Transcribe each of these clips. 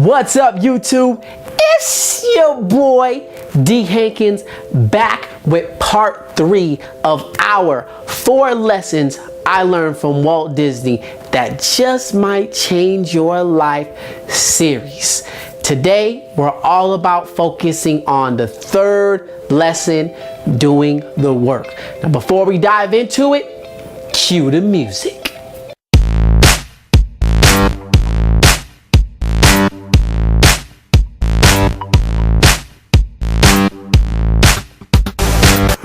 What's up, YouTube? It's your boy D Hankins back with part 3 of our 4 lessons I learned from Walt Disney that just might change your life series. Today we're all about focusing on the 3rd lesson, doing the work. Now before we dive into it, cue the music.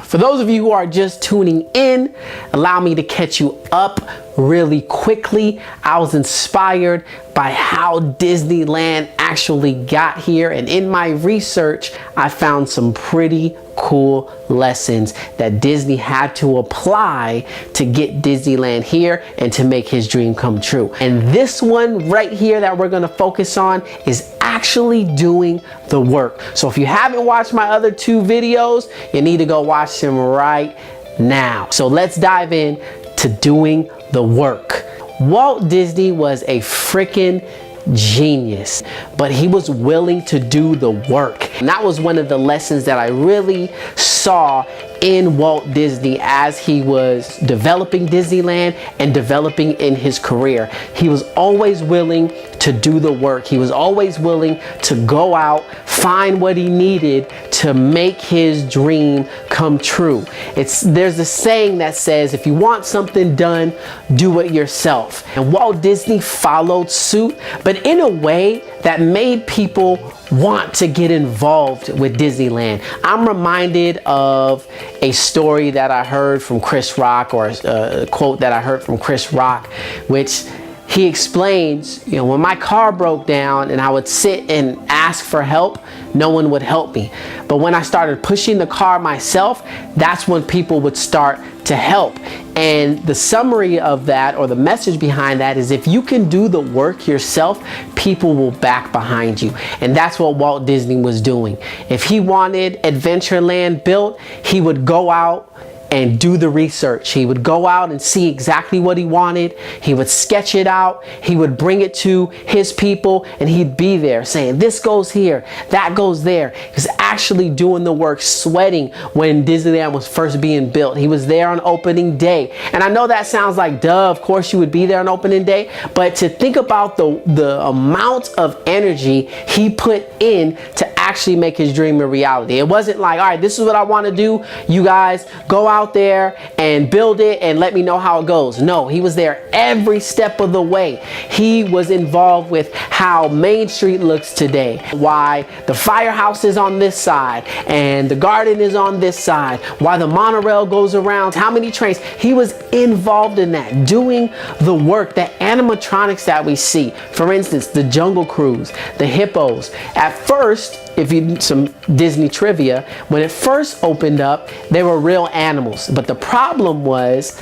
For those of you who are just tuning in, allow me to catch you up really quickly. I was inspired by how Disneyland actually got here, and in my research I found some pretty cool lessons that Disney had to apply to get Disneyland here and to make his dream come true. And this one right here that we're going to focus on is actually doing the work. So if you haven't watched my other 2 videos, you need to go watch them right now. So let's dive in to doing the work. Walt Disney was a freaking genius, but he was willing to do the work. And that was one of the lessons that I really saw in Walt Disney as he was developing Disneyland and developing in his career. He was always willing to do the work. He was always willing to go out, find what he needed to make his dream come true. There's a saying that says, if you want something done, do it yourself. And Walt Disney followed suit, but in a way that made people want to get involved with Disneyland. I'm reminded of a story that I heard from Chris Rock, or a quote that I heard from Chris Rock, which he explains, when my car broke down and I would sit and ask for help, no one would help me. But when I started pushing the car myself, that's when people would start to help. And the summary of that, or the message behind that, is if you can do the work yourself, people will back behind you. And that's what Walt Disney was doing. If he wanted Adventureland built, he would go out and do the research. He would go out and see exactly what he wanted. He would sketch it out. He would bring it to his people, and he'd be there saying, this goes here, that goes there. He was actually doing the work, sweating when Disneyland was first being built. He was there on opening day. And I know that sounds like, duh, of course you would be there on opening day, but to think about the amount of energy he put in to actually make his dream a reality. It wasn't like, all right, this is what I want to do. You guys go out there and build it and let me know how it goes. No, he was there every step of the way. He was involved with how Main Street looks today, why the firehouse is on this side and the garden is on this side, why the monorail goes around, how many trains. He was involved in that, doing the work, the animatronics that we see. For instance, the Jungle Cruise, the hippos. At first, if you need some Disney trivia, when it first opened up, they were real animals. But the problem was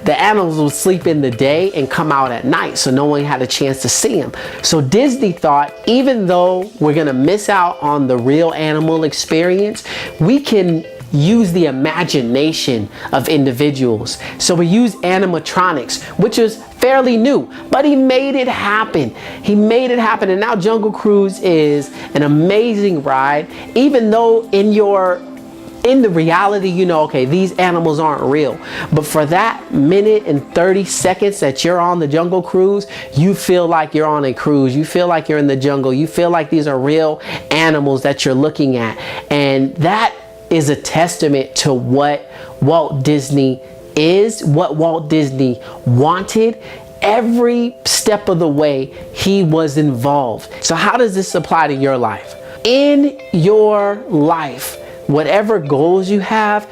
the animals would sleep in the day and come out at night, so no one had a chance to see them. So Disney thought, even though we're gonna miss out on the real animal experience, we can use the imagination of individuals. So we use animatronics, which is fairly new, but he made it happen. He made it happen, and now Jungle Cruise is an amazing ride, even though in the reality, okay, these animals aren't real. But for that minute and 30 seconds that you're on the Jungle Cruise, you feel like you're on a cruise. You feel like you're in the jungle. You feel like these are real animals that you're looking at. And that is a testament to what Walt Disney is, what Walt Disney wanted. Every step of the way he was involved. So how does this apply to your life? In your life, whatever goals you have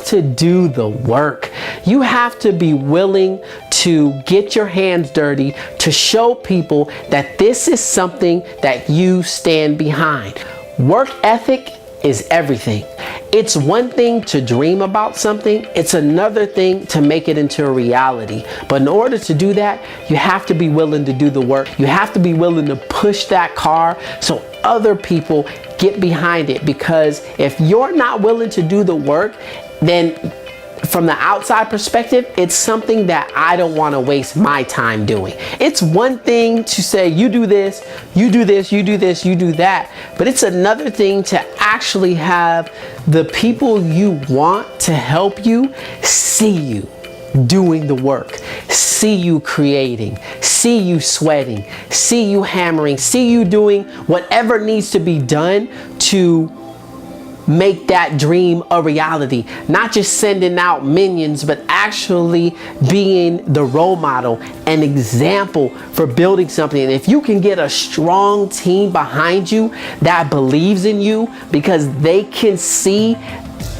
to do the work. You have to be willing to get your hands dirty, to show people that this is something that you stand behind. Work ethic is everything. It's one thing to dream about something, it's another thing to make it into a reality. But in order to do that, you have to be willing to do the work. You have to be willing to push that car so other people get behind it. Because if you're not willing to do the work, then from the outside perspective, it's something that I don't want to waste my time doing. It's one thing to say, you do this, you do this, you do this, you do that. But it's another thing to actually have the people you want to help you see you doing the work, see you creating, see you sweating, see you hammering, see you doing whatever needs to be done to make that dream a reality. Not just sending out minions, but actually being the role model, an example for building something. And if you can get a strong team behind you that believes in you because they can see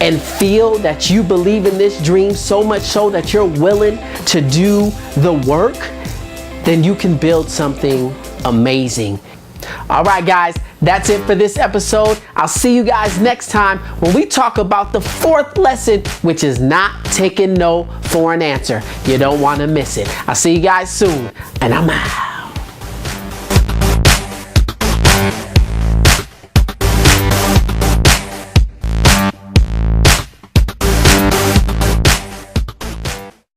and feel that you believe in this dream so much so that you're willing to do the work, then you can build something amazing. All right, guys, that's it for this episode. I'll see you guys next time when we talk about the 4th lesson, which is not taking no for an answer. You don't want to miss it. I'll see you guys soon, and I'm out.